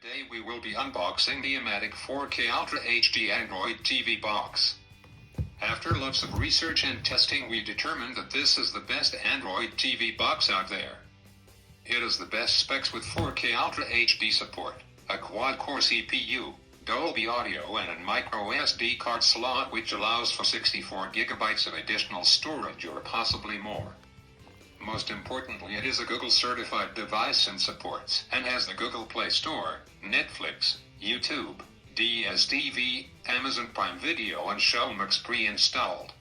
Today we will be unboxing the EMATIC 4K Ultra HD Android TV box. After lots of research and testing, we determined that this is the best Android TV box out there. It has the best specs with 4K Ultra HD support, a quad-core CPU, Dolby Audio and a micro SD card slot which allows for 64 GB of additional storage or possibly more. Most importantly, it is a Google-certified device and supports and has the Google Play Store, Netflix, YouTube, DSTV, Amazon Prime Video and Showmax pre-installed.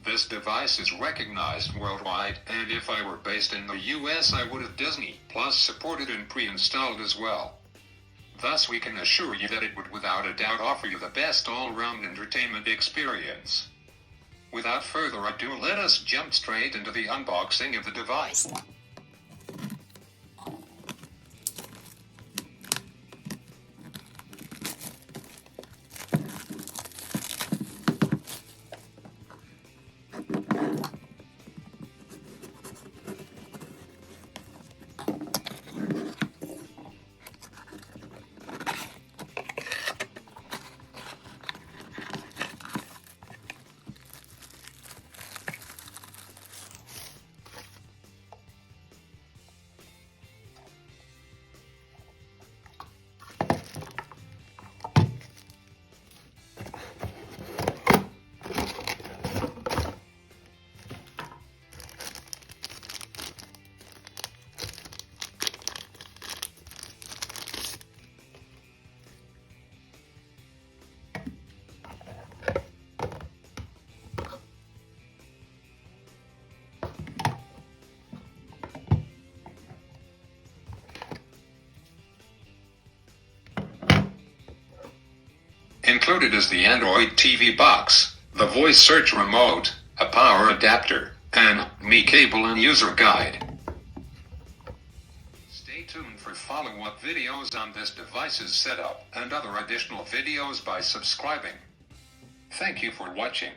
This device is recognized worldwide, and if I were based in the US I would have Disney Plus supported and pre-installed as well. Thus we can assure you that it would without a doubt offer you the best all-round entertainment experience. Without further ado, let us jump straight into the unboxing of the device. Included is the Android TV box, the voice search remote, a power adapter, and Mi cable and user guide. Stay tuned for follow-up videos on this device's setup and other additional videos by subscribing. Thank you for watching.